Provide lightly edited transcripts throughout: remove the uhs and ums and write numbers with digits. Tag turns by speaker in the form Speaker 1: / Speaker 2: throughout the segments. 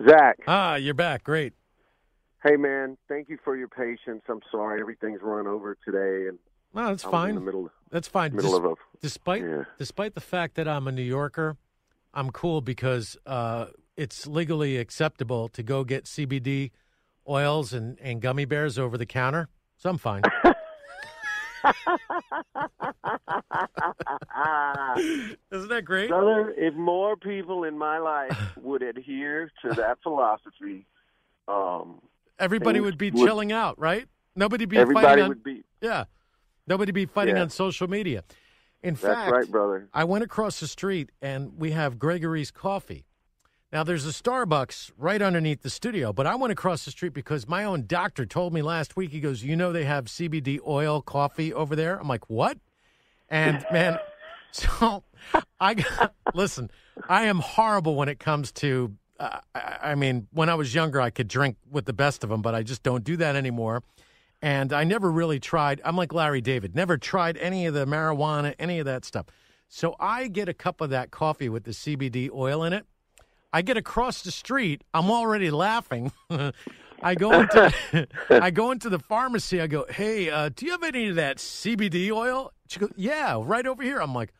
Speaker 1: Zach,
Speaker 2: You're back. Great.
Speaker 1: hey man, thank you for your patience. I'm sorry everything's run over today, and
Speaker 2: No, that's
Speaker 1: I was in the
Speaker 2: fine.
Speaker 1: middle
Speaker 2: That's fine.
Speaker 1: of a
Speaker 2: Despite
Speaker 1: yeah.
Speaker 2: despite the fact that I'm a New Yorker, I'm cool because it's legally acceptable to go get CBD oils and gummy bears over the counter. So I'm fine. Isn't that great?
Speaker 1: Brother, if more people in my life would adhere to that philosophy,
Speaker 2: Everybody would be chilling out, right? Nobody be fighting
Speaker 1: everybody
Speaker 2: on.
Speaker 1: would be.
Speaker 2: Yeah, nobody be fighting
Speaker 1: Yeah.
Speaker 2: on social media. In
Speaker 1: That's
Speaker 2: fact,
Speaker 1: right, brother.
Speaker 2: I went across the street and we have Gregory's Coffee. Now, there's a Starbucks right underneath the studio, but I went across the street because my own doctor told me last week, he goes, they have CBD oil coffee over there? I'm like, what? And, man, so listen, I am horrible when it comes to, when I was younger, I could drink with the best of them, but I just don't do that anymore. And I never really tried. I'm like Larry David, never tried any of the marijuana, any of that stuff. So I get a cup of that coffee with the CBD oil in it. I get across the street. I'm already laughing. I go into the pharmacy. I go, hey, do you have any of that CBD oil? She goes, yeah, right over here. I'm like,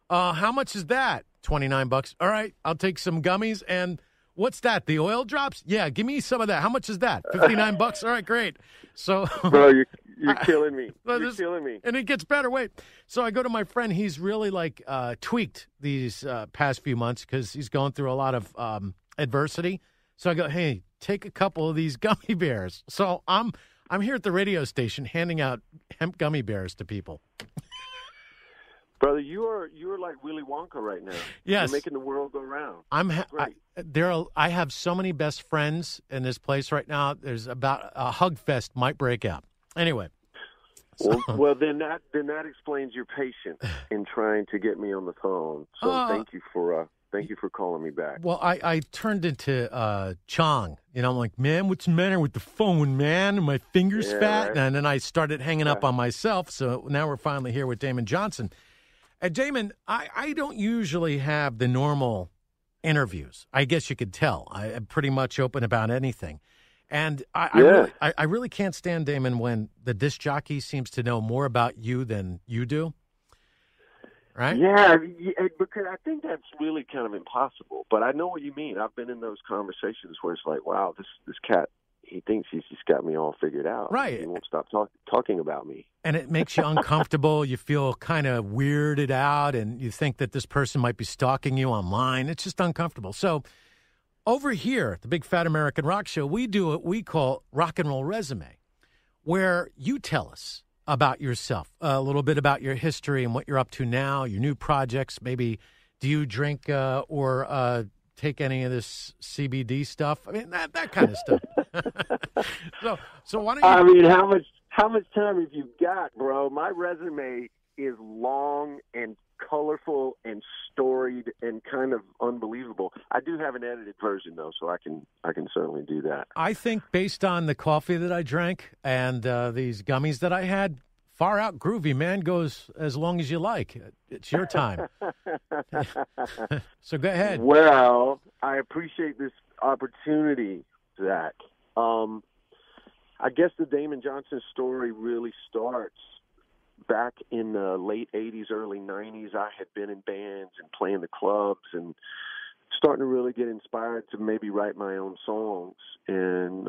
Speaker 2: how much is that? $29. All right, I'll take some gummies. And what's that? The oil drops? Yeah, give me some of that. How much is that? $59. All right, great. So,
Speaker 1: Bro, you're killing me. You're killing me.
Speaker 2: And it gets better. Wait. So I go to my friend. He's really tweaked these past few months because he's going through a lot of adversity. So I go, hey, take a couple of these gummy bears. So I'm here at the radio station handing out hemp gummy bears to people.
Speaker 1: Brother, you're like Willy Wonka right now.
Speaker 2: Yes.
Speaker 1: You're making the world go round.
Speaker 2: I have so many best friends in this place right now. There's about a hug fest might break out. Anyway.
Speaker 1: Well, then that explains your patience in trying to get me on the phone. So thank you for calling me back.
Speaker 2: Well, I turned into Chong. I'm like, man, what's the matter with the phone, man? And my finger's fat. Right. And then I started hanging up on myself. So now we're finally here with Damon Johnson. Damon, I don't usually have the normal interviews. I guess you could tell. I'm pretty much open about anything. And I really can't stand, Damon, when the disc jockey seems to know more about you than you do. Right?
Speaker 1: Yeah, because I think that's really kind of impossible. But I know what you mean. I've been in those conversations where it's like, wow, this cat, he thinks he's just got me all figured out.
Speaker 2: Right.
Speaker 1: He won't stop talking about me.
Speaker 2: And it makes you uncomfortable. You feel kind of weirded out, and you think that this person might be stalking you online. It's just uncomfortable. So over here at the Big Fat American Rock Show, we do what we call Rock and Roll Resume, where you tell us about yourself, a little bit about your history and what you're up to now, your new projects. Maybe do you drink or take any of this CBD stuff? I mean, that kind of stuff. So why don't you?
Speaker 1: I mean, how much time have you got, bro? My resume is long and colorful and storied and kind of unbelievable. I do have an edited version though, so I can certainly do that.
Speaker 2: I think based on the coffee that I drank and these gummies that I had, far out groovy, man. Goes as long as you like. It's your time. So go ahead.
Speaker 1: Well, I appreciate this opportunity, Zach. I guess the Damon Johnson story really starts back in the late 80s, early 90s. I had been in bands and playing the clubs and starting to really get inspired to maybe write my own songs and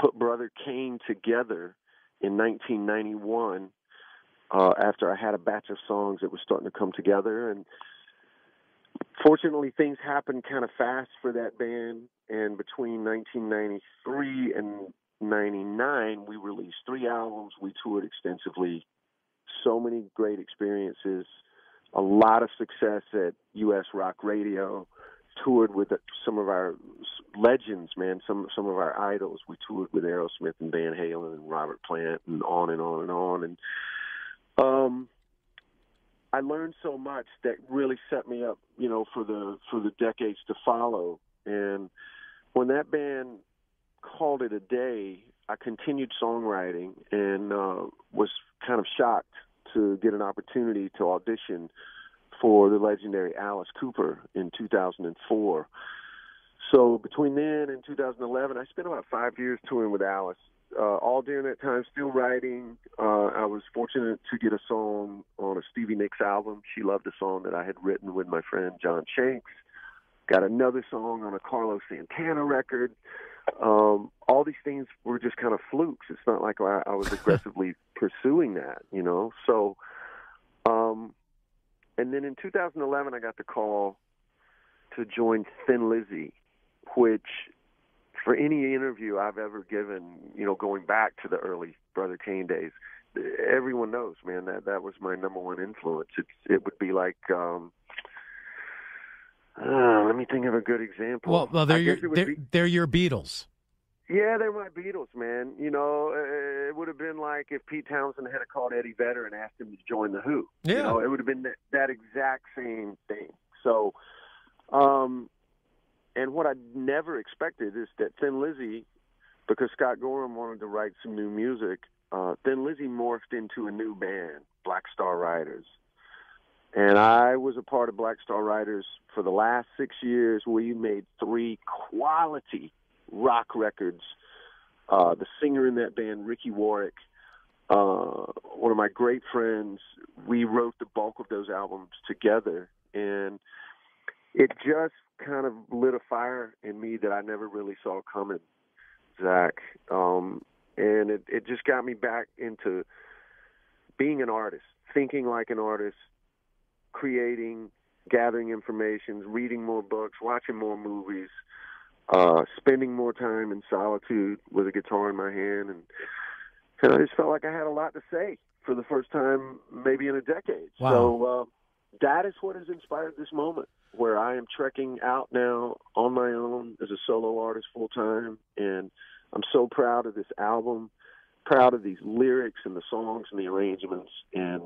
Speaker 1: put Brother Kane together in 1991 after I had a batch of songs that was starting to come together. And fortunately, things happened kind of fast for that band. And between 1993 and 99, we released 3 albums. We toured extensively. So many great experiences, a lot of success at U.S. rock radio, toured with some of our legends, man, some of our idols. We toured with Aerosmith and Van Halen and Robert Plant and on and on and on. And I learned so much that really set me up, for the decades to follow. And when that band called it a day, I continued songwriting and was kind of shocked to get an opportunity to audition for the legendary Alice Cooper in 2004. So between then and 2011, I spent about 5 years touring with Alice. All during that time, still writing. I was fortunate to get a song on a Stevie Nicks album. She loved a song that I had written with my friend John Shanks. Got another song on a Carlos Santana record. All these things were just kind of flukes. It's not like I was aggressively pursuing that, you know. So, and then in 2011, I got the call to join Thin Lizzy, which for any interview I've ever given, you know, going back to the early Brother Kane days, everyone knows, man, that was my number one influence. It would be like, let me think of a good example.
Speaker 2: Well, they're your Beatles.
Speaker 1: Yeah, they're my Beatles, man. You know, it would have been like if Pete Townsend had called Eddie Vedder and asked him to join the Who.
Speaker 2: Yeah.
Speaker 1: You know, it would have been that exact same thing. So, and what I never expected is that Thin Lizzy, because Scott Gorham wanted to write some new music, Thin Lizzy morphed into a new band, Black Star Riders. And I was a part of Black Star Riders for the last 6 years. We made 3 quality rock records. The singer in that band, Ricky Warwick, one of my great friends, we wrote the bulk of those albums together. And it just kind of lit a fire in me that I never really saw coming, Zach. And it just got me back into being an artist, thinking like an artist, creating, gathering information, reading more books, watching more movies, spending more time in solitude with a guitar in my hand. And I just felt like I had a lot to say for the first time maybe in a decade.
Speaker 2: Wow.
Speaker 1: So that is what has inspired this moment, where I am trekking out now on my own as a solo artist full time. And I'm so proud of this album, proud of these lyrics and the songs and the arrangements. And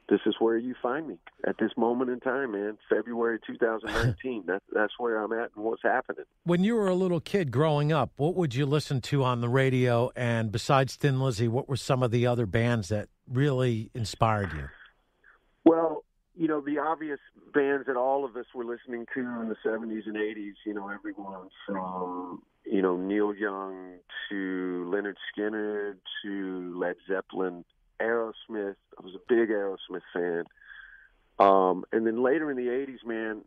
Speaker 1: this is where you find me at this moment in time, man. February 2019. That's where I'm at and what's happening.
Speaker 2: When you were a little kid growing up, what would you listen to on the radio? And besides Thin Lizzy, what were some of the other bands that really inspired you?
Speaker 1: Well, you know, the obvious bands that all of us were listening to in the 70s and 80s, you know, everyone from, you know, Neil Young to Leonard Skinner to Led Zeppelin, Aerosmith. I was a big Aerosmith fan. And then later in the 80s, man,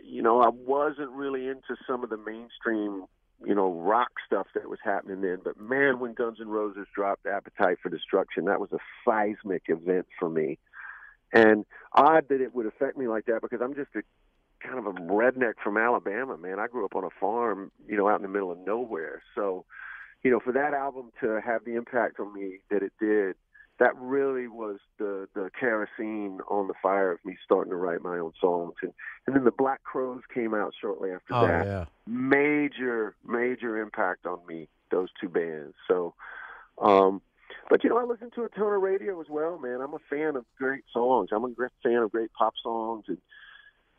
Speaker 1: you know, I wasn't really into some of the mainstream, you know, rock stuff that was happening then. But, man, when Guns N' Roses dropped Appetite for Destruction, that was a seismic event for me. And odd that it would affect me like that, because I'm just a kind of a redneck from Alabama, man. I grew up on a farm, you know, out in the middle of nowhere. So, you know, for that album to have the impact on me that it did, that really was the kerosene on the fire of me starting to write my own songs. And then the Black Crowes came out shortly after that.
Speaker 2: Yeah.
Speaker 1: Major impact on me, those 2 bands. So, but, you know, I listen to a ton of radio as well, man. I'm a fan of great songs. I'm a great fan of great pop songs. And,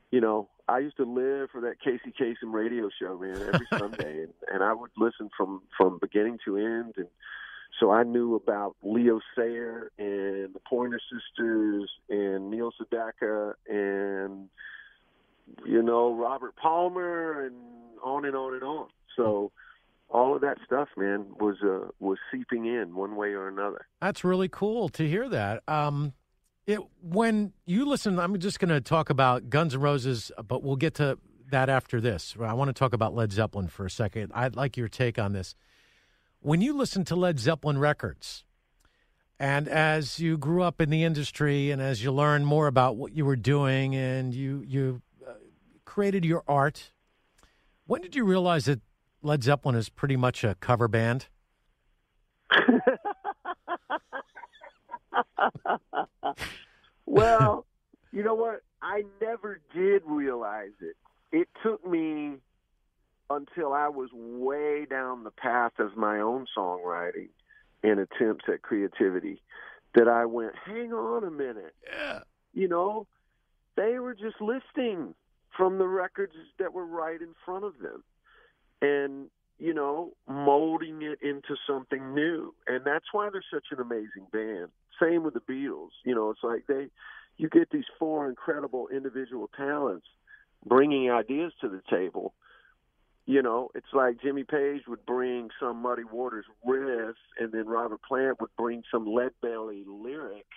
Speaker 1: you know, I used to live for that Casey Kasem radio show, man, every Sunday. And I would listen from beginning to end. And so I knew about Leo Sayer and the Pointer Sisters and Neil Sedaka and, you know, Robert Palmer and on and on and on. So all of that stuff, man, was seeping in one way or another.
Speaker 2: That's really cool to hear that. When you listen, I'm just going to talk about Guns N' Roses, but we'll get to that after this. I want to talk about Led Zeppelin for a second. I'd like your take on this. When you listen to Led Zeppelin records, and as you grew up in the industry and as you learned more about what you were doing and you created your art, when did you realize that Led Zeppelin is pretty much a cover band?
Speaker 1: Well, you know what? I never did realize it. It took me until I was way down the path of my own songwriting and attempts at creativity that I went, hang on a minute.
Speaker 2: Yeah.
Speaker 1: You know, they were just listing from the records that were right in front of them and, you know, molding it into something new. And that's why they're such an amazing band. Same with the Beatles. You know, it's like you get these 4 incredible individual talents bringing ideas to the table, It's like Jimmy Page would bring some Muddy Waters riff, and then Robert Plant would bring some Leadbelly lyric,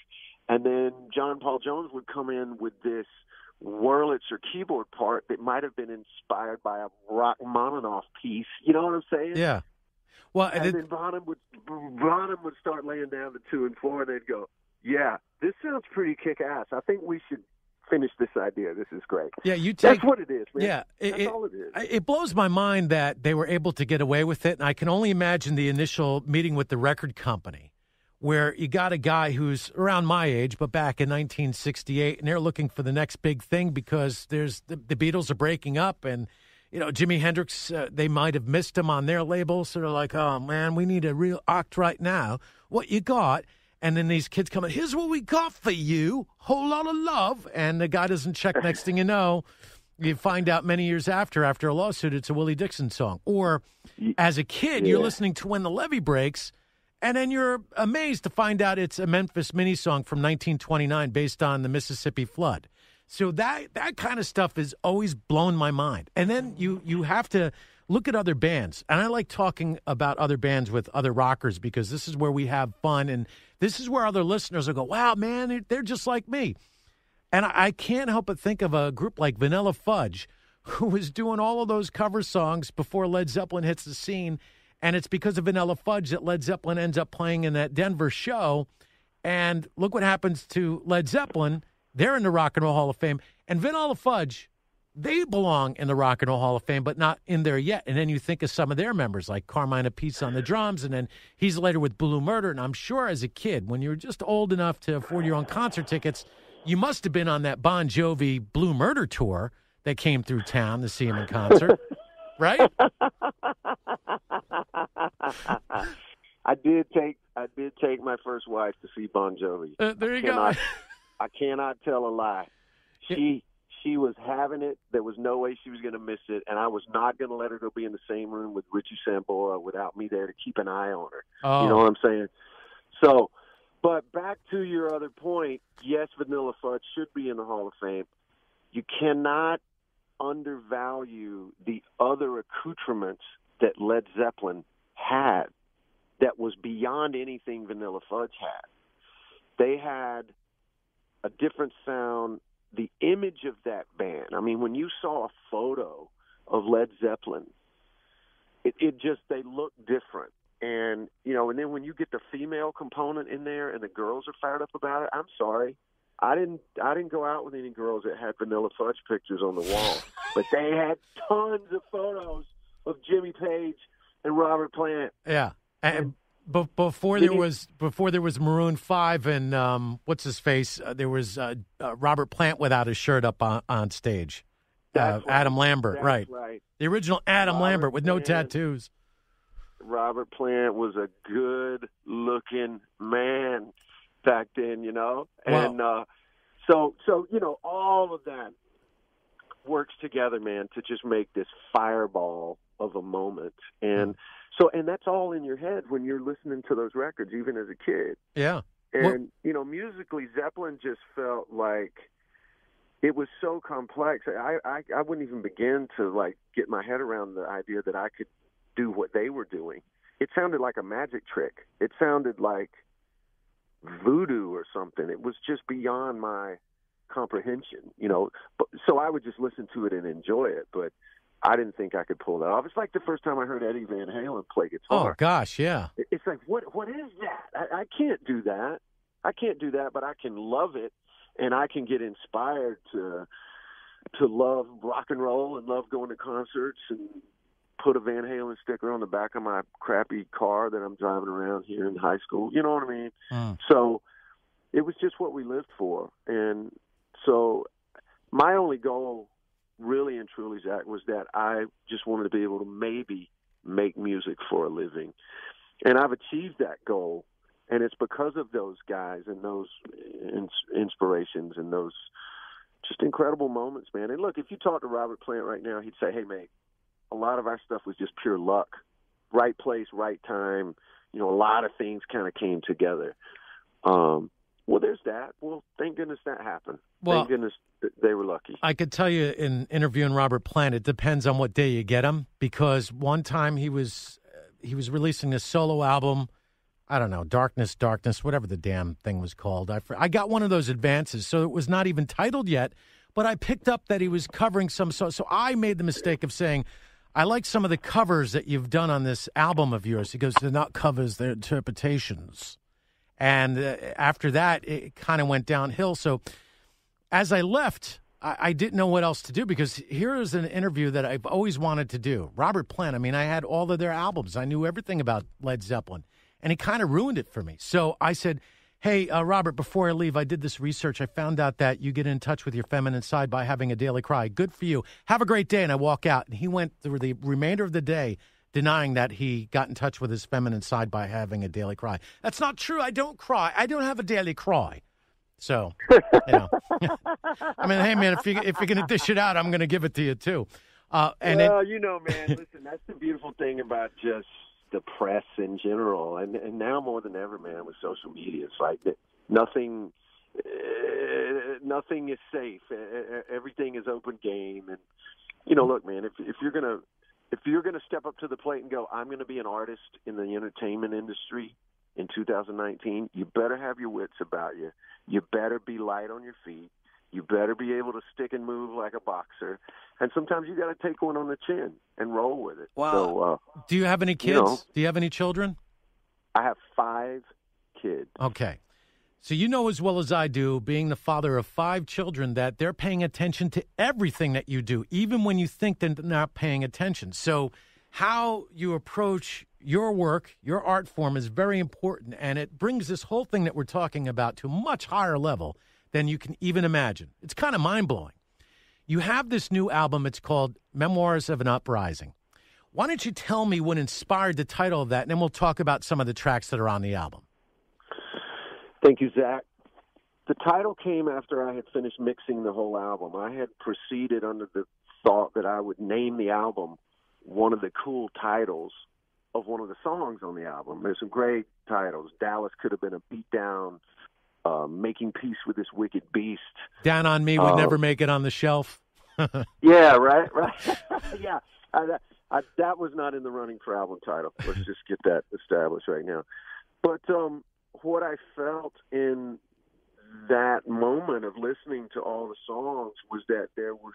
Speaker 1: and then John Paul Jones would come in with this Wurlitzer keyboard part that might have been inspired by a Rachmaninoff piece. You know what I'm saying?
Speaker 2: Yeah. Well,
Speaker 1: and then Bonham would start laying down the 2 and 4, and they'd go, "Yeah, this sounds pretty kick-ass. I think we should finish this idea. This is great."
Speaker 2: Yeah,
Speaker 1: that's what it is, man.
Speaker 2: Yeah,
Speaker 1: that's all it is.
Speaker 2: It blows my mind that they were able to get away with it, and I can only imagine the initial meeting with the record company, where you got a guy who's around my age, but back in 1968, and they're looking for the next big thing because there's the Beatles are breaking up, and Jimi Hendrix, they might have missed him on their label, so they're like, "Oh man, we need a real act right now. What you got?" And then these kids come in, "Here's what we got for you, whole lot of love." And the guy doesn't check. Next thing you know, you find out many years after a lawsuit, it's a Willie Dixon song. Or as a kid, you're listening to When the Levee Breaks, and then you're amazed to find out it's a Memphis Mini song from 1929 based on the Mississippi flood. So that kind of stuff has always blown my mind. And then you have to look at other bands. And I like talking about other bands with other rockers because this is where we have fun. And this is where other listeners will go, "Wow, man, they're just like me." And I can't help but think of a group like Vanilla Fudge, who was doing all of those cover songs before Led Zeppelin hits the scene. And it's because of Vanilla Fudge that Led Zeppelin ends up playing in that Denver show. And look what happens to Led Zeppelin. They're in the Rock and Roll Hall of Fame. And Vanilla Fudge, they belong in the Rock and Roll Hall of Fame, but not in there yet. And then you think of some of their members, like Carmine Appice on the drums, and then he's later with Blue Murder. And I'm sure as a kid, when you were just old enough to afford your own concert tickets, you must have been on that Bon Jovi Blue Murder tour that came through town to see him in concert, right?
Speaker 1: I did take my first wife to see Bon Jovi.
Speaker 2: There you go.
Speaker 1: I cannot tell a lie. She was having it. There was no way she was going to miss it, and I was not going to let her go be in the same room with Richie Sambora without me there to keep an eye on her.
Speaker 2: Oh.
Speaker 1: You know what I'm saying? So, but back to your other point, yes, Vanilla Fudge should be in the Hall of Fame. You cannot undervalue the other accoutrements that Led Zeppelin had that was beyond anything Vanilla Fudge had. They had a different sound, the image of that band. I mean, when you saw a photo of Led Zeppelin, they look different. And, and then when you get the female component in there and the girls are fired up about it, I'm sorry. I didn't go out with any girls that had Vanilla Fudge pictures on the wall, but they had tons of photos of Jimmy Page and Robert Plant.
Speaker 2: Yeah. And before there was Maroon 5 and what's his face, there was Robert Plant without his shirt up on stage. Adam Lambert,
Speaker 1: That's
Speaker 2: right. The original Adam
Speaker 1: Robert
Speaker 2: Lambert with no
Speaker 1: Plant.
Speaker 2: tattoos.
Speaker 1: Robert Plant was a good-looking man back then, And so all of that works together, man, to just make this fireball of a moment. And that's all in your head when you're listening to those records, even as a kid.
Speaker 2: Yeah.
Speaker 1: And, musically, Zeppelin just felt like it was so complex. I wouldn't even begin to, get my head around the idea that I could do what they were doing. It sounded like a magic trick. It sounded like voodoo or something. It was just beyond my comprehension, so I would just listen to it and enjoy it, but I didn't think I could pull that off. It's like the first time I heard Eddie Van Halen play guitar.
Speaker 2: Oh gosh, yeah.
Speaker 1: It's like, what is that? I can't do that. But I can love it, and I can get inspired to love rock and roll and love going to concerts and put a Van Halen sticker on the back of my crappy car that I'm driving around here in high school. You know what I mean? So it was just what we lived for. And so my only goal, really and truly, Zach, was that I just wanted to be able to maybe make music for a living. And I've achieved that goal. And it's because of those guys and those inspirations and those just incredible moments, man. And look, if you talk to Robert Plant right now, he'd say, "Hey, mate, a lot of our stuff was just pure luck. Right place, right time. A lot of things kind of came together. Well, there's that. Well, thank goodness that happened.
Speaker 2: Well,
Speaker 1: thank goodness they were lucky.
Speaker 2: I could tell you in interviewing Robert Plant, it depends on what day you get him, because one time he was releasing a solo album. I don't know, Darkness, whatever the damn thing was called. I got one of those advances, so it was not even titled yet, but I picked up that he was covering some songs. So I made the mistake of saying, I like some of the covers that you've done on this album of yours. He goes, they're not covers, they're interpretations. And after that, it kind of went downhill. So as I left, I didn't know what else to do, because here is an interview that I've always wanted to do. Robert Plant, I mean, I had all of their albums. I knew everything about Led Zeppelin, and he kind of ruined it for me. So I said, hey, Robert, before I leave, I did this research. I found out that you get in touch with your feminine side by having a daily cry. Good for you. Have a great day. And I walk out. And he went through the remainder of the day denying that he got in touch with his feminine side by having a daily cry. That's not true. I don't cry. I don't have a daily cry. So, you know, I mean, hey, man, if you're going to dish it out, I'm going to give it to you, too.
Speaker 1: You know, man, listen, that's the beautiful thing about just the press in general. And now more than ever, man, with social media, it's like nothing is safe. Everything is open game. And, you know, look, man, if you're going to step up to the plate and go, I'm going to be an artist in the entertainment industry in 2019, you better have your wits about you. You better be light on your feet. You better be able to stick and move like a boxer. And sometimes you got to take one on the chin and roll with it.
Speaker 2: Wow. So, do you have any kids? Do you have any children?
Speaker 1: I have 5 kids.
Speaker 2: Okay. So you know as well as I do, being the father of 5 children, that they're paying attention to everything that you do, even when you think they're not paying attention. So how you approach your work, your art form, is very important, and it brings this whole thing that we're talking about to a much higher level than you can even imagine. It's kind of mind-blowing. You have this new album. It's called Memoirs of an Uprising. Why don't you tell me what inspired the title of that, and then we'll talk about some of the tracks that are on the album.
Speaker 1: Thank you, Zach. The title came after I had finished mixing the whole album. I had proceeded under the thought that I would name the album one of the cool titles of one of the songs on the album. There's some great titles. Dallas could have been a beatdown, Making Peace with This Wicked Beast.
Speaker 2: Down on Me would never make it on the shelf.
Speaker 1: Yeah, right. Yeah, that was not in the running for album title. Let's just get that established right now. But what I felt in that moment of listening to all the songs was that there was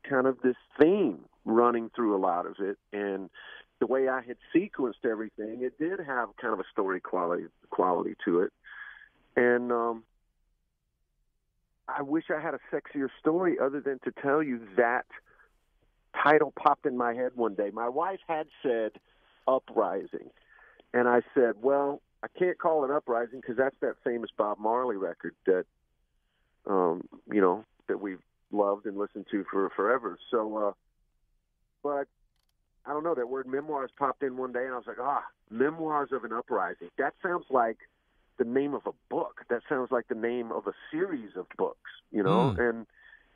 Speaker 1: kind of this theme running through a lot of it, and the way I had sequenced everything, it did have kind of a story quality to it. And I wish I had a sexier story other than to tell you that title popped in my head one day. My wife had said Uprising, and I said, well, I can't call it Uprising because that's that famous Bob Marley record that, that we've loved and listened to for forever. So, but I don't know, that word memoirs popped in one day, and I was like, Memoirs of an Uprising. That sounds like the name of a book. That sounds like the name of a series of books, and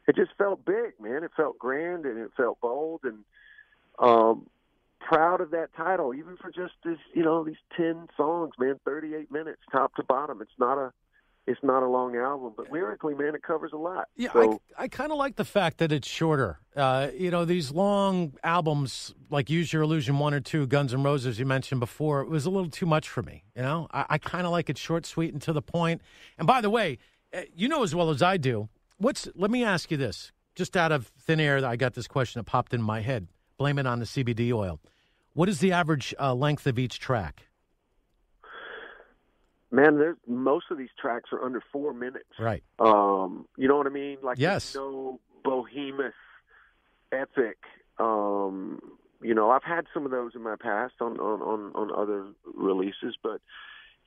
Speaker 1: it just felt big, man. It felt grand, and it felt bold, and proud of that title, even for just this, these 10 songs, man, 38 minutes, top to bottom. It's not a long album, but lyrically, man, it covers a lot.
Speaker 2: Yeah,
Speaker 1: so,
Speaker 2: I kind of like the fact that it's shorter. These long albums like Use Your Illusion 1 or 2, Guns N' Roses you mentioned before, it was a little too much for me. I kind of like it short, sweet, and to the point. And by the way, you know as well as I do, let me ask you this, just out of thin air, I got this question that popped in my head. Blame it on the CBD oil. What is the average length of each track?
Speaker 1: Man, most of these tracks are under 4 minutes.
Speaker 2: Right.
Speaker 1: You know what I mean? Like,
Speaker 2: yes.
Speaker 1: No behemoth epic. I've had some of those in my past on other releases, but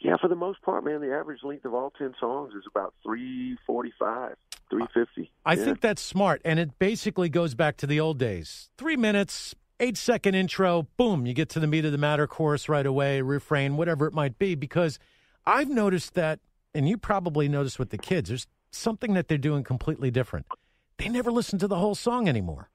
Speaker 1: yeah, for the most part, man, the average length of all 10 songs is about 3:45, 3:50.
Speaker 2: I think that's smart, and it basically goes back to the old days. 3 minutes, 8-second intro, boom, you get to the meat of the matter, chorus right away, refrain, whatever it might be, because I've noticed that, and you probably noticed with the kids, there's something that they're doing completely different. They never listen to the whole song anymore.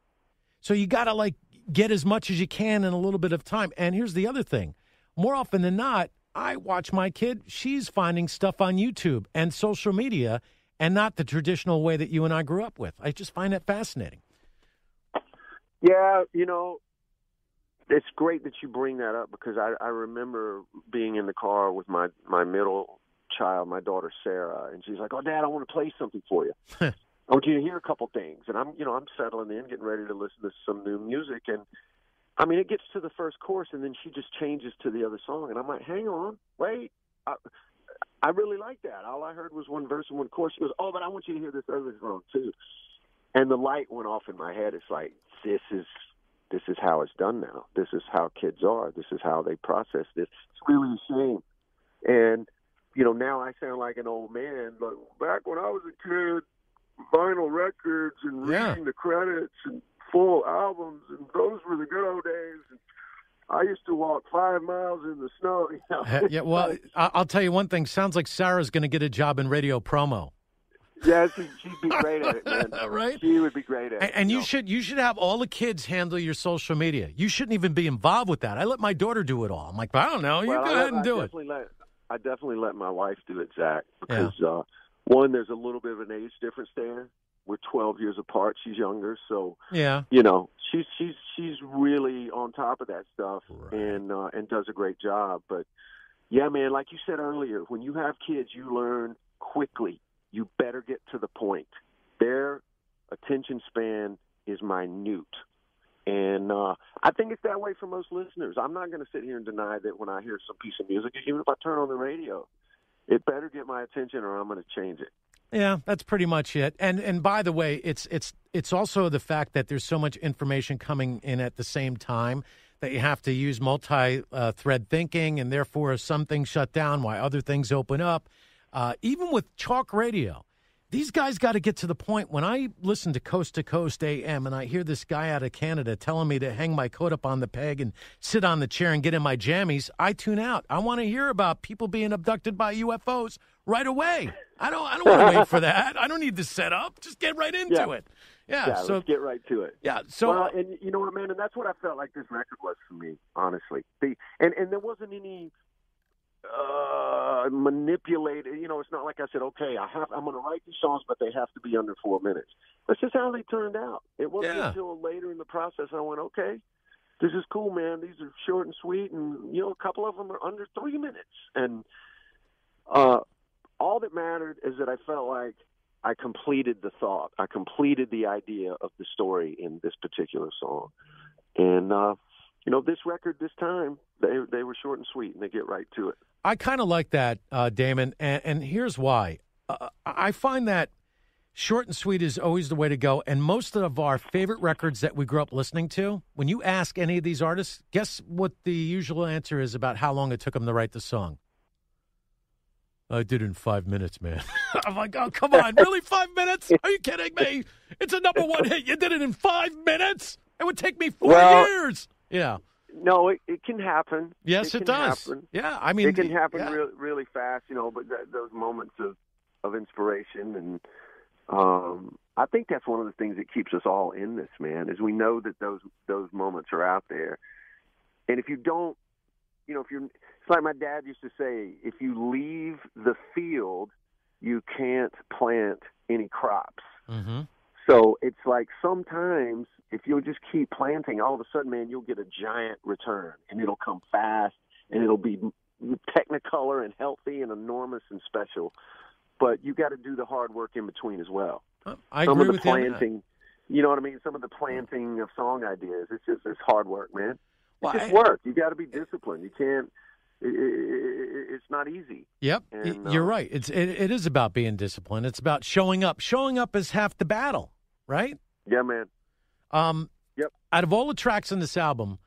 Speaker 2: So you got to, get as much as you can in a little bit of time. And here's the other thing. More often than not, I watch my kid. She's finding stuff on YouTube and social media and not the traditional way that you and I grew up with. I just find that fascinating.
Speaker 1: Yeah, it's great that you bring that up because I remember being in the car with my middle child, my daughter Sarah, and she's like, "Oh, Dad, I want to play something for you. I want you to hear a couple things." And I'm settling in, getting ready to listen to some new music, and I mean, it gets to the first chorus, and then she just changes to the other song, and I'm like, "Hang on, wait, I really like that." All I heard was one verse and one chorus. She goes, "Oh, but I want you to hear this other song too." And the light went off in my head. It's like, this is how it's done now. This is how kids are. This is how they process this. It's really a shame. And, now I sound like an old man, but back when I was a kid, vinyl records and reading the credits and full albums, and those were the good old days. And I used to walk 5 miles in the snow.
Speaker 2: Yeah, well, I'll tell you one thing. Sounds like Sarah's going to get a job in radio promo.
Speaker 1: Yeah, she'd be great at it, man.
Speaker 2: Right?
Speaker 1: She would be great at it.
Speaker 2: And you should have all the kids handle your social media. You shouldn't even be involved with that. I let my daughter do it all. I'm like, I don't know. You go ahead and do it.
Speaker 1: I definitely let my wife do it, Zach, because one, there's a little bit of an age difference there. We're 12 years apart. She's younger, so she's really on top of that stuff and does a great job. But yeah, man, like you said earlier, when you have kids, you learn quickly. You better get to the point. Their attention span is minute. And I think it's that way for most listeners. I'm not going to sit here and deny that when I hear some piece of music, even if I turn on the radio, it better get my attention or I'm going to change it.
Speaker 2: Yeah, that's pretty much it. And by the way, it's also the fact that there's so much information coming in at the same time that you have to use multi-thread thinking, and therefore some things shut down while other things open up. Even with talk radio, these guys got to get to the point. When I listen to Coast to Coast AM and I hear this guy out of Canada telling me to hang my coat up on the peg and sit on the chair and get in my jammies, I tune out. I want to hear about people being abducted by UFOs right away. I don't want to wait for that. I don't need the setup. Just get right into it. Yeah, so
Speaker 1: let's get right to it.
Speaker 2: Yeah, so
Speaker 1: and you know what, man, and that's what I felt like this record was for me, honestly. And there wasn't any manipulated. It's not like I said, okay, I'm going to write these songs, but they have to be under 4 minutes. That's just how they turned out. It wasn't until later in the process I went, okay, this is cool, man. These are short and sweet, and a couple of them are under 3 minutes. And all that mattered is that I felt like I completed the thought. I completed the idea of the story in this particular song. And this record this time, they were short and sweet, and they get right to it.
Speaker 2: I kind of like that, Damon, and here's why. I find that short and sweet is always the way to go, and most of our favorite records that we grew up listening to, when you ask any of these artists, guess what the usual answer is about how long it took them to write the song? I did it in 5 minutes, man. I'm like, oh, come on, really 5 minutes? Are you kidding me? It's a number one hit. You did it in 5 minutes? It would take me 4 years. Yeah.
Speaker 1: No, it can happen.
Speaker 2: Yes, it does.
Speaker 1: Happen.
Speaker 2: Yeah, I mean,
Speaker 1: it can happen really fast, but those moments of inspiration, and I think that's one of the things that keeps us all in this, man, is we know that those moments are out there. And if you don't, it's like my dad used to say, if you leave the field, you can't plant any crops. Mm-hmm. So it's like sometimes if you'll just keep planting, all of a sudden, man, you'll get a giant return, and it'll come fast, and it'll be technicolor and healthy and enormous and special. But you got to do the hard work in between as well.
Speaker 2: I agree with
Speaker 1: planting, you know what I mean? Some of the planting of song ideas, it's hard work, man. It's just work. You got to be disciplined. You can't. It's not easy.
Speaker 2: Yep, and, you're right. It is about being disciplined. It's about showing up. Showing up is half the battle, right?
Speaker 1: Yeah, man.
Speaker 2: Yep. Out of all the tracks on this album,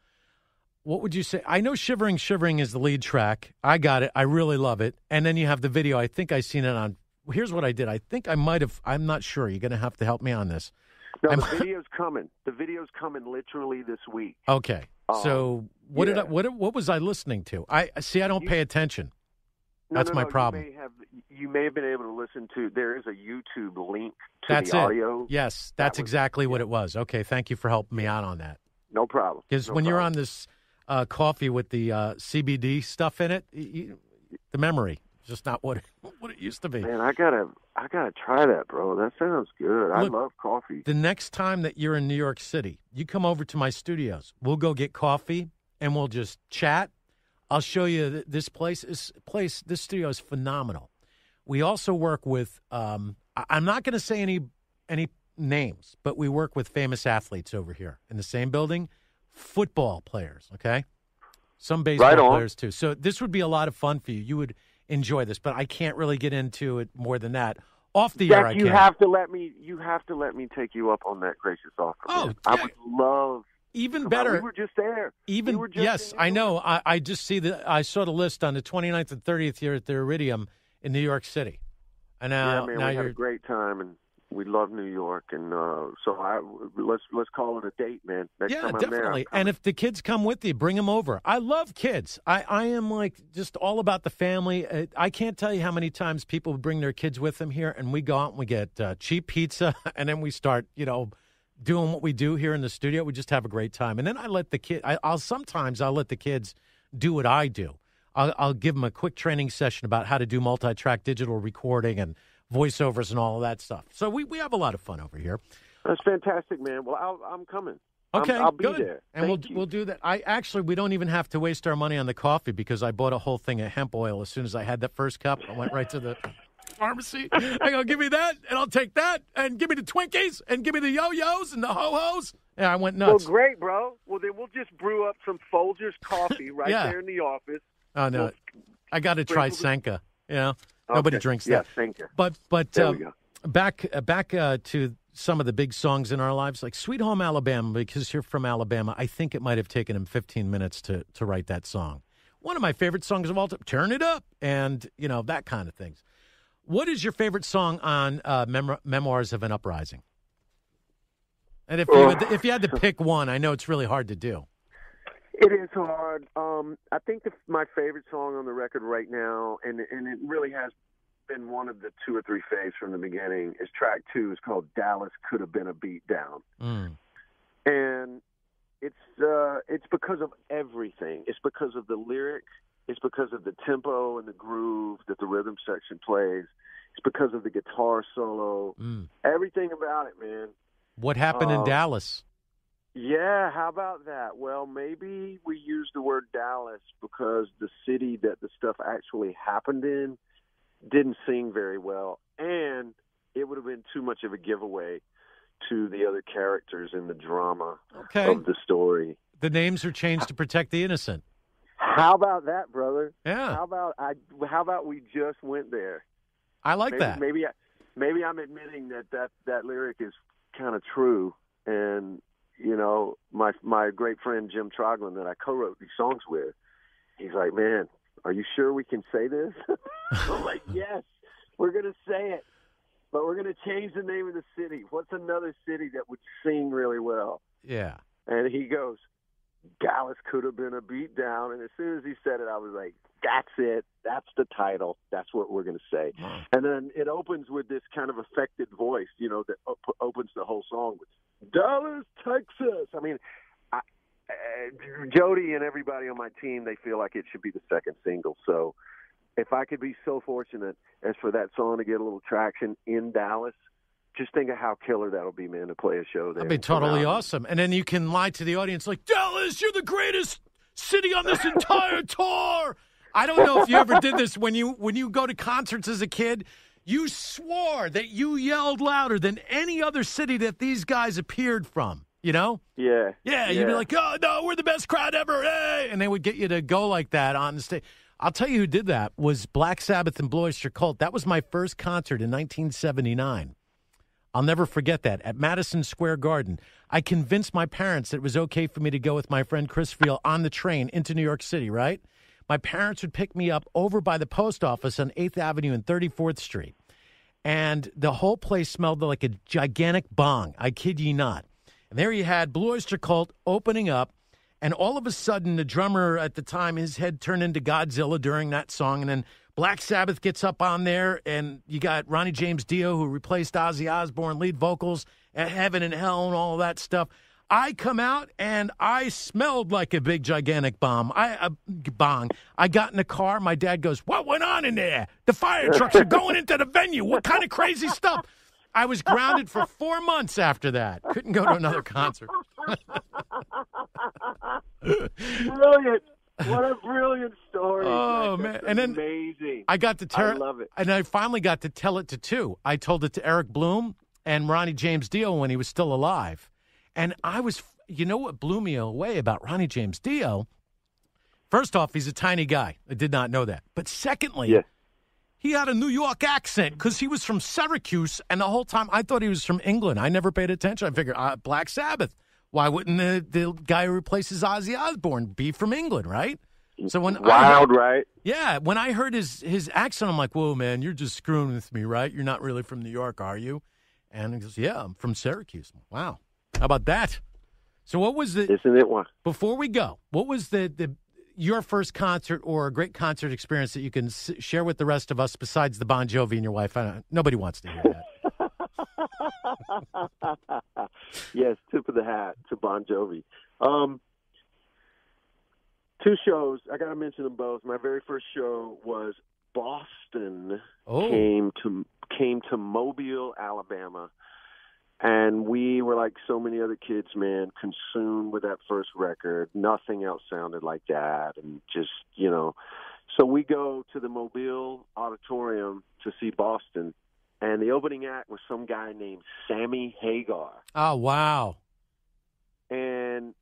Speaker 2: what would you say? I know Shivering, Shivering is the lead track. I got it. I really love it. And then you have the video. I think I seen it on. Here's what I did. I think I might have. I'm not sure. You're going to have to help me on this.
Speaker 1: No, the video's coming. The video's coming literally this week.
Speaker 2: Okay. So what was I listening to? I don't pay attention. That's my problem.
Speaker 1: You may have been able to listen to. There is a YouTube link to
Speaker 2: that's
Speaker 1: the
Speaker 2: it.
Speaker 1: audio.
Speaker 2: Yes, that's exactly what it was. Okay, thank you for helping me out on that.
Speaker 1: No problem.
Speaker 2: Because when you're on this coffee with the CBD stuff in it. The memory is just not what it used to be.
Speaker 1: Man, I gotta try that, bro. That sounds good.
Speaker 2: Look,
Speaker 1: I love coffee.
Speaker 2: The next time that you're in New York City, you come over to my studios. We'll go get coffee and we'll just chat. I'll show you this place. This studio is phenomenal. We also work with. I'm not going to say any names, but we work with famous athletes over here in the same building. Football players, okay? Some baseball players too. So this would be a lot of fun for you. You would enjoy this, but I can't really get into it more than that. Off the air, I can.
Speaker 1: You have to let me take you up on that gracious offer.
Speaker 2: Oh,
Speaker 1: man. I would love.
Speaker 2: Even better.
Speaker 1: We were just there.
Speaker 2: Yes, I know. I just see I saw the list on the 29th and 30th here at the Iridium in New York City. And now,
Speaker 1: man,
Speaker 2: now
Speaker 1: we had a great time, and we love New York, and let's call it a date, man. Next time
Speaker 2: definitely.
Speaker 1: I'm there,
Speaker 2: and if the kids come with you, bring them over. I love kids. I am like just all about the family. I can't tell you how many times people bring their kids with them here, and we go out and we get cheap pizza, and then we start, doing what we do here in the studio. We just have a great time, and then I let the kid. I'll let the kids do what I do. I'll give them a quick training session about how to do multi-track digital recording and voiceovers and all of that stuff. So we have a lot of fun over here.
Speaker 1: That's fantastic, man. Well, I'm coming.
Speaker 2: Okay,
Speaker 1: I'll be
Speaker 2: good.
Speaker 1: there.
Speaker 2: And we'll do that. We don't even have to waste our money on the coffee because I bought a whole thing of hemp oil as soon as I had that first cup. I went right to the pharmacy. I go, give me that, and I'll take that, and give me the Twinkies, and give me the yo-yos and the ho-hos. Yeah, I went nuts.
Speaker 1: Well, great, bro. Well, then we'll just brew up some Folgers coffee right there in the office.
Speaker 2: Oh, no. I got to try Senka.
Speaker 1: Okay.
Speaker 2: Nobody drinks that.
Speaker 1: Yeah, Senka.
Speaker 2: But
Speaker 1: there we go.
Speaker 2: back to some of the big songs in our lives, like Sweet Home Alabama, because you're from Alabama. I think it might have taken him 15 minutes to write that song. One of my favorite songs of all time, Turn It Up, and, that kind of things. What is your favorite song on Memoirs of an Uprising? And if you had to pick one, I know it's really hard to do.
Speaker 1: It is hard. I think my favorite song on the record right now, and it really has been one of the two or three faves from the beginning, is track 2. It's called Dallas Could Have Been a Beat Down. And it's because of everything. It's because of the lyric. It's because of the tempo and the groove that the rhythm section plays. It's because of the guitar solo. Everything about it, man.
Speaker 2: What happened in Dallas?
Speaker 1: Yeah, how about that? Well, maybe we use the word Dallas because the city that the stuff actually happened in didn't sing very well, and it would have been too much of a giveaway to the other characters in the drama of the story.
Speaker 2: The names are changed to protect the innocent.
Speaker 1: How about that, brother?
Speaker 2: Yeah.
Speaker 1: How about we just went there?
Speaker 2: I like that.
Speaker 1: Maybe I'm admitting that lyric is kind of true, and my great friend Jim Troglin that I co-wrote these songs with, he's like, man, are you sure we can say this? I'm like, yes, we're going to say it, but we're going to change the name of the city. What's another city that would sing really well?
Speaker 2: Yeah.
Speaker 1: And he goes, Dallas Could Have Been a Beat Down. And as soon as he said it, I was like, that's it. That's the title. That's what we're going to say. And then it opens with this kind of affected voice, that opens the whole song with Dallas, Texas. I mean, Jody and everybody on my team, they feel like it should be the second single. So if I could be so fortunate as for that song to get a little traction in Dallas, just think of how killer that'll be, man, to play a show there.
Speaker 2: That'd be totally awesome. And then you can lie to the audience like, Dallas, you're the greatest city on this entire tour. I don't know if you ever did this when you go to concerts as a kid. You swore that you yelled louder than any other city that these guys appeared from, Yeah. Yeah, you'd be like, oh, no, we're the best crowd ever, hey! And they would get you to go like that on the stage. I'll tell you who did that was Black Sabbath and Blue Oyster Cult. That was my first concert in 1979. I'll never forget that, at Madison Square Garden. I convinced my parents that it was okay for me to go with my friend Chris Friel on the train into New York City, right? My parents would pick me up over by the post office on 8th Avenue and 34th Street. And the whole place smelled like a gigantic bong. I kid ye not. And there you had Blue Oyster Cult opening up. And all of a sudden, the drummer at the time, his head turned into Godzilla during that song. And then Black Sabbath gets up on there. And you got Ronnie James Dio, who replaced Ozzy Osbourne, lead vocals, at Heaven and Hell and all of that stuff. I come out, and I smelled like a big, gigantic bong. I got in the car. My dad goes, "What went on in there? The fire trucks are going into the venue. What kind of crazy stuff?" I was grounded for 4 months after that. Couldn't go to another concert.
Speaker 1: Brilliant. What a brilliant story.
Speaker 2: Oh, man.
Speaker 1: That's
Speaker 2: and then
Speaker 1: amazing.
Speaker 2: I got to tell
Speaker 1: I love it.
Speaker 2: And I finally got to tell it to two. I told it to Eric Bloom and Ronnie James Dio when he was still alive. And you know what blew me away about Ronnie James Dio? First off, he's a tiny guy. I did not know that. But secondly, he had a New York accent because he was from Syracuse. And the whole time I thought he was from England. I never paid attention. I figured, Black Sabbath. Why wouldn't the guy who replaces Ozzy Osbourne be from England, right? So when
Speaker 1: right?
Speaker 2: Yeah, when I heard his accent, I'm like, whoa, man, you're just screwing with me, right? You're not really from New York, are you? And he goes, yeah, I'm from Syracuse. Wow. How about that? So what was the...
Speaker 1: Isn't it one?
Speaker 2: Before we go, what was your first concert or a great concert experience that you can share with the rest of us besides the Bon Jovi and your wife? Nobody wants to hear that.
Speaker 1: Yes, tip of the hat to Bon Jovi. 2 shows. I got to mention them both. My very first show was Boston. Came to Mobile, Alabama, and we were like so many other kids, man, consumed with that first record. Nothing else sounded like that, and just So we go to the Mobile Auditorium to see Boston. And the opening act was some guy named Sammy Hagar.
Speaker 2: Oh, wow.
Speaker 1: And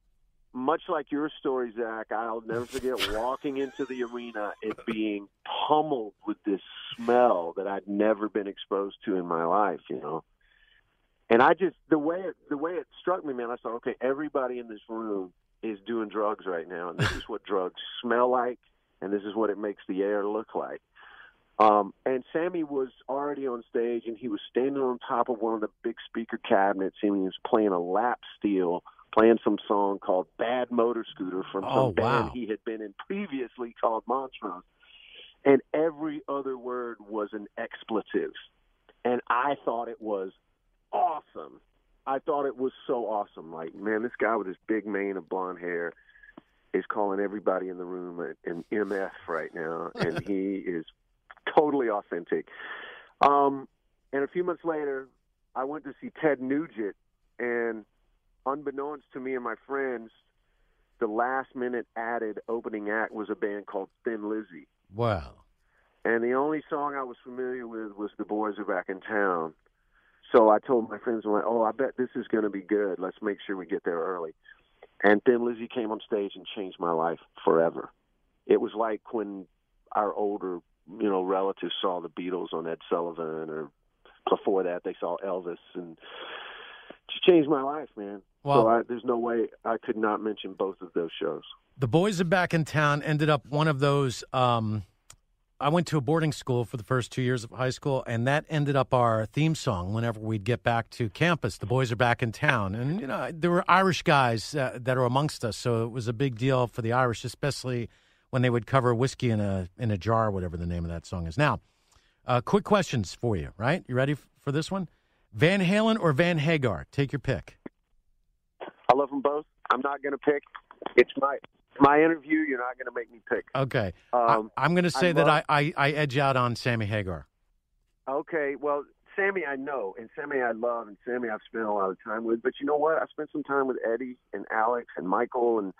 Speaker 1: much like your story, Zach, I'll never forget walking into the arena and being pummeled with this smell that I'd never been exposed to in my life, And I just, the way it struck me, man, I thought, okay, everybody in this room is doing drugs right now. And this is what drugs smell like. And this is what it makes the air look like. And Sammy was already on stage, and he was standing on top of one of the big speaker cabinets, and he was playing a lap steel, playing some song called Bad Motor Scooter from some band he had been in previously called Montrose. And every other word was an expletive. And I thought it was awesome. I thought it was so awesome. Like, man, this guy with his big mane of blonde hair is calling everybody in the room an MF right now, and he is totally authentic. And a few months later, I went to see Ted Nugent, and unbeknownst to me and my friends, the last-minute added opening act was a band called Thin Lizzy.
Speaker 2: Wow.
Speaker 1: And the only song I was familiar with was The Boys Are Back in Town. So I told my friends, I bet this is going to be good. Let's make sure we get there early. And Thin Lizzy came on stage and changed my life forever. It was like when our older relatives saw the Beatles on Ed Sullivan, or before that they saw Elvis, and just changed my life, man.
Speaker 2: Well,
Speaker 1: so there's no way I could not mention both of those shows.
Speaker 2: The Boys Are Back in Town ended up one of those. I went to a boarding school for the first 2 years of high school, and that ended up our theme song whenever we'd get back to campus. The Boys Are Back in Town. And, there were Irish guys that are amongst us, so it was a big deal for the Irish, especially when they would cover Whiskey in a Jar, whatever the name of that song is. Now, quick questions for you, right? You ready for this one? Van Halen or Van Hagar? Take your pick.
Speaker 1: I love them both. I'm not going to pick. It's my interview. You're not going to make me pick.
Speaker 2: Okay. I'm going to say that I edge out on Sammy Hagar.
Speaker 1: Okay. Well, Sammy I know, and Sammy I love, and Sammy I've spent a lot of time with. But you know what? I spent some time with Eddie and Alex and Michael, and,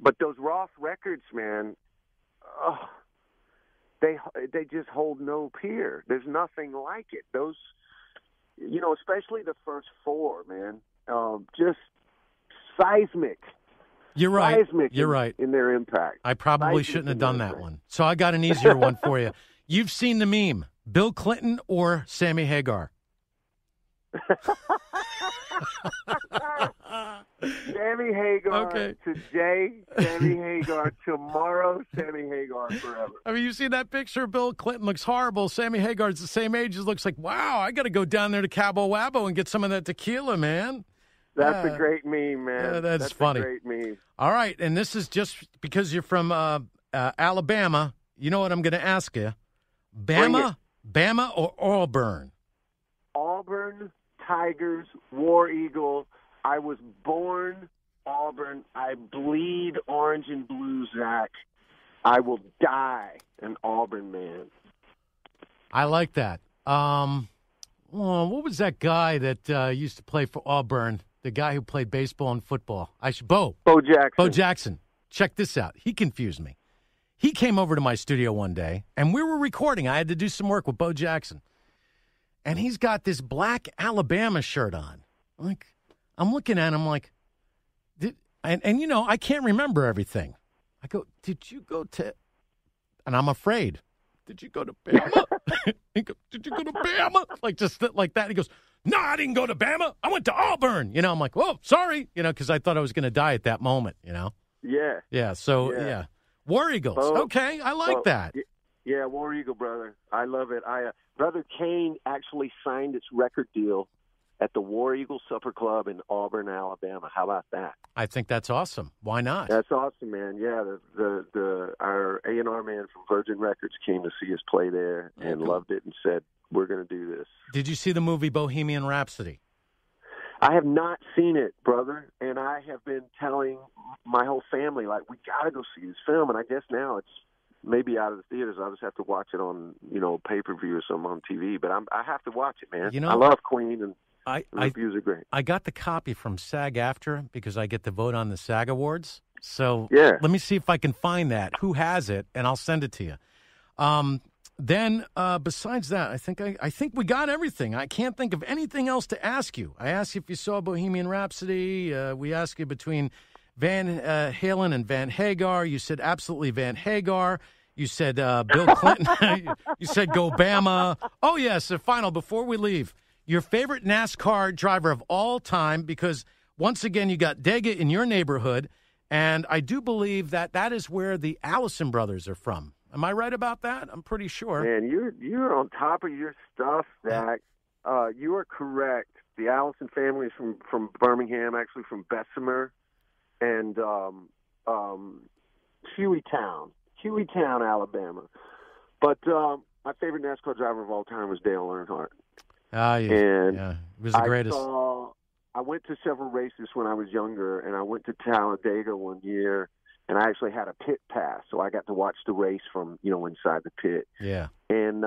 Speaker 1: but those Roth records, man, they just hold no peer. There's nothing like it. Those, especially the first 4, man, just seismic.
Speaker 2: You're right.
Speaker 1: Seismic
Speaker 2: You're right.
Speaker 1: In their impact.
Speaker 2: I probably shouldn't have done that one. So I got an easier one for you. You've seen the meme, Bill Clinton or Sammy Hagar?
Speaker 1: Sammy Hagar
Speaker 2: okay.
Speaker 1: Today, Sammy Hagar tomorrow, Sammy Hagar forever.
Speaker 2: I mean, you see that picture? Bill Clinton looks horrible. Sammy Hagar's the same age. It looks like, wow, I got to go down there to Cabo Wabo and get some of that tequila, man.
Speaker 1: That's a great meme, man.
Speaker 2: Yeah, that's funny.
Speaker 1: A great meme.
Speaker 2: All right, and this is just because you're from Alabama. You know what I'm going to ask you? Bama or Auburn?
Speaker 1: Auburn Tigers, War Eagle. I was born Auburn. I bleed orange and blue, Zach. I will die an Auburn man.
Speaker 2: I like that. What was that guy that used to play for Auburn? The guy who played baseball and football. Bo
Speaker 1: Jackson.
Speaker 2: Bo Jackson. Check this out. He confused me. He came over to my studio one day, and we were recording. I had to do some work with Bo Jackson. And he's got this black Alabama shirt on. I'm looking at him like, I can't remember everything. I go, did you go to, and I'm afraid, did you go to Bama? He goes, did you go to Bama? Just like that. He goes, no, I didn't go to Bama. I went to Auburn. I'm like, whoa, sorry, because I thought I was going to die at that moment,
Speaker 1: Yeah.
Speaker 2: Yeah, so, yeah. War Eagles. Okay, I like that.
Speaker 1: Yeah, War Eagle, brother. I love it. Brother Kane actually signed its record deal at the War Eagle Supper Club in Auburn, Alabama. How about that?
Speaker 2: I think that's awesome. Why not?
Speaker 1: That's awesome, man. Yeah, our A&R man from Virgin Records came to see us play there and loved it and said, we're going to do this.
Speaker 2: Did you see the movie Bohemian Rhapsody?
Speaker 1: I have not seen it, brother, and I have been telling my whole family, we got to go see this film, and I guess now it's maybe out of the theaters. I'll just have to watch it on, pay-per-view or something on TV, but I have to watch it, man. I love Queen, and the reviews are great. I
Speaker 2: got the copy from SAG-AFTRA because I get to vote on the SAG Awards, so
Speaker 1: let
Speaker 2: me see if I can find that. Who has it, and I'll send it to you. Then, besides that, I think we got everything. I can't think of anything else to ask you. I asked you if you saw Bohemian Rhapsody. We asked you between Van Halen and Van Hagar. You said absolutely Van Hagar. You said Bill Clinton. You said go Bama. Oh, yes, final, before we leave, your favorite NASCAR driver of all time, because once again, you got Dega in your neighborhood, and I do believe that is where the Allison brothers are from. Am I right about that? I'm pretty sure.
Speaker 1: Man, you're on top of your stuff, Zach. You are correct. The Allison family is from Birmingham, actually from Bessemer, and Hueytown, Alabama. But my favorite NASCAR driver of all time was Dale Earnhardt.
Speaker 2: Yeah, he was the greatest.
Speaker 1: I went to several races when I was younger, and I went to Talladega one year. And I actually had a pit pass, so I got to watch the race from, inside the pit.
Speaker 2: Yeah.
Speaker 1: And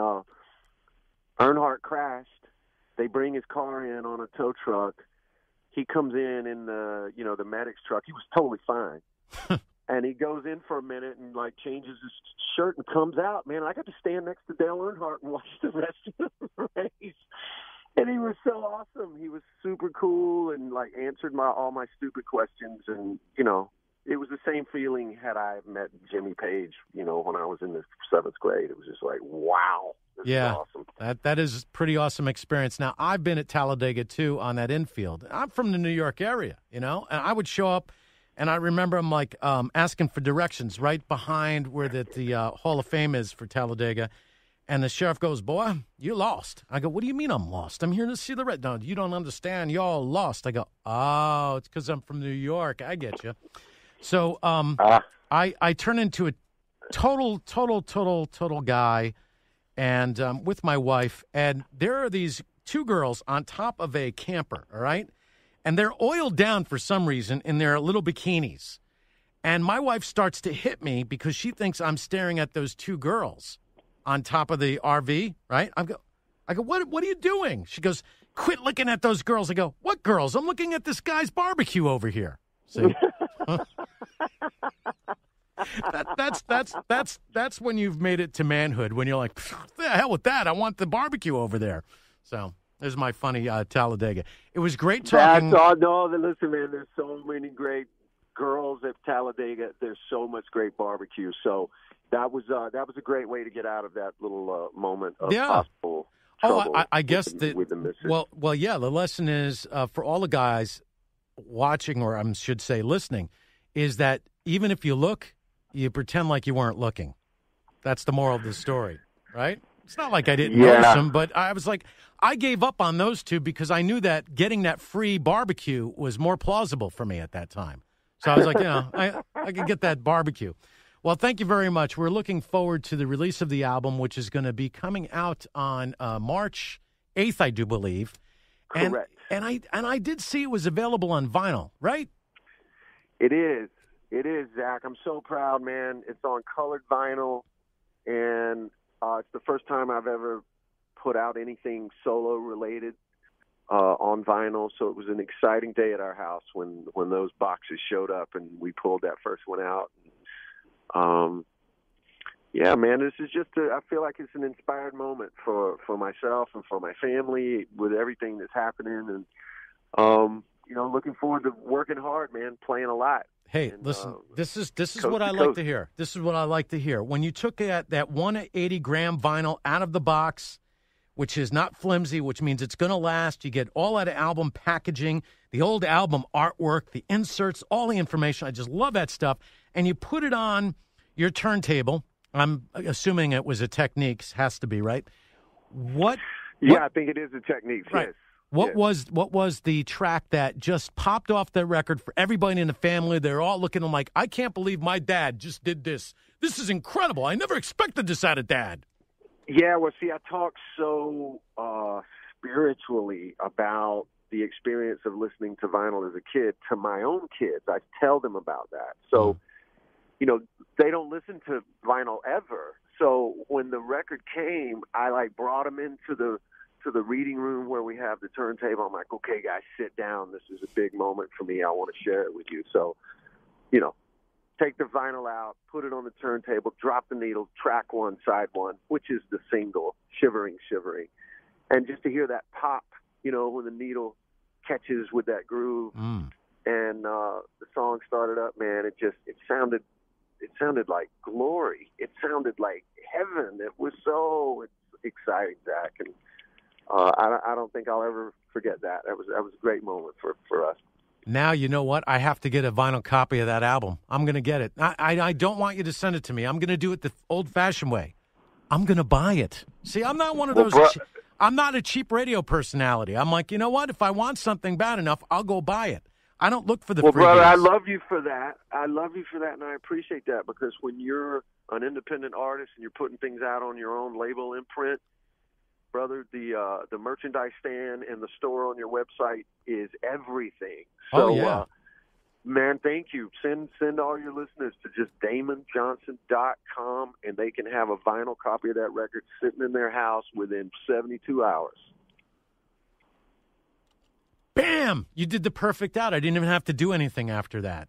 Speaker 1: Earnhardt crashed. They bring his car in on a tow truck. He comes in the medic's truck. He was totally fine. And he goes in for a minute and, changes his shirt and comes out. Man, I got to stand next to Dale Earnhardt and watch the rest of the race. And he was so awesome. He was super cool and, answered all my stupid questions and, it was the same feeling had I met Jimmy Page, when I was in the 7th grade. It was just wow, this is awesome.
Speaker 2: That is a pretty awesome experience. Now, I've been at Talladega, too, on that infield. I'm from the New York area, and I would show up, and I remember I'm, asking for directions right behind where the Hall of Fame is for Talladega, and the sheriff goes, boy, you lost. I go, what do you mean I'm lost? I'm here to see the red. No, you don't understand. Y'all lost. I go, oh, it's because I'm from New York. I get you. So I turn into a total guy, and with my wife, and there are these two girls on top of a camper, all right? And they're oiled down for some reason in their little bikinis. And my wife starts to hit me because she thinks I'm staring at those two girls on top of the RV, right? I go, what are you doing? She goes, quit looking at those girls. I go, what girls? I'm looking at this guy's barbecue over here. See? That's when you've made it to manhood, when you're like, the hell with that. I want the barbecue over there. So there's my funny Talladega. It was great talking.
Speaker 1: Listen, man, there's so many great girls at Talladega. There's so much great barbecue. So that was a great way to get out of that little moment of possible trouble.
Speaker 2: I guess
Speaker 1: with the missus.
Speaker 2: Well, yeah. The lesson is for all the guys watching, or I should say listening, is that even if you look, you pretend like you weren't looking. That's the moral of the story, right? It's not like I didn't notice them, but I was like, I gave up on those two because I knew that getting that free barbecue was more plausible for me at that time. So I was like, I could get that barbecue. Well, thank you very much. We're looking forward to the release of the album, which is going to be coming out on March 8th, I do believe.
Speaker 1: Correct.
Speaker 2: And I did see it was available on vinyl, right?
Speaker 1: It is. It is, Zach. I'm so proud, man. It's on colored vinyl, and it's the first time I've ever put out anything solo related on vinyl. So it was an exciting day at our house when those boxes showed up and we pulled that first one out. Yeah, man, this is just I feel like it's an inspired moment for myself and for my family with everything that's happening. And, looking forward to working hard, man, playing a lot.
Speaker 2: Hey,
Speaker 1: and,
Speaker 2: listen, this is what I like to hear. This is what I like to hear. When you took that 180-gram vinyl out of the box, which is not flimsy, which means it's going to last, you get all that album packaging, the old album artwork, the inserts, all the information. I just love that stuff. And you put it on your turntable. I'm assuming it was a Technics, has to be, right?
Speaker 1: I think it is a Technics,
Speaker 2: right.
Speaker 1: Yes.
Speaker 2: What was the track that just popped off the record for everybody in the family? They're all looking at them like, I can't believe my dad just did this. This is incredible. I never expected this out of Dad.
Speaker 1: Yeah, well, see, I talk so spiritually about the experience of listening to vinyl as a kid to my own kids. I tell them about that. So, they don't listen to vinyl ever. So when the record came, I brought them into the reading room where we have the turntable. I'm like, okay, guys, sit down. This is a big moment for me. I want to share it with you. So, take the vinyl out, put it on the turntable, drop the needle, track one, side one, which is the single, Shivering, Shivering. And just to hear that pop, when the needle catches with that groove. And the song started up, man, it sounded like glory. It sounded like heaven. It was so exciting, Zach. And I don't think I'll ever forget that. That was a great moment for us.
Speaker 2: Now, you know what? I have to get a vinyl copy of that album. I'm going to get it. I don't want you to send it to me. I'm going to do it the old-fashioned way. I'm going to buy it. See, I'm not one of those. I'm not a cheap radio personality. I'm like, you know what? If I want something bad enough, I'll go buy it. I don't look for the
Speaker 1: Well,
Speaker 2: freebies.
Speaker 1: brother, I love you for that. And I appreciate that, because when you're an independent artist and you're putting things out on your own label imprint, brother, the merchandise stand and the store on your website is everything. So, man, thank you. Send all your listeners to just DamonJohnson.com, and they can have a vinyl copy of that record sitting in their house within 72 hours.
Speaker 2: Bam! You did the perfect out. I didn't even have to do anything after that.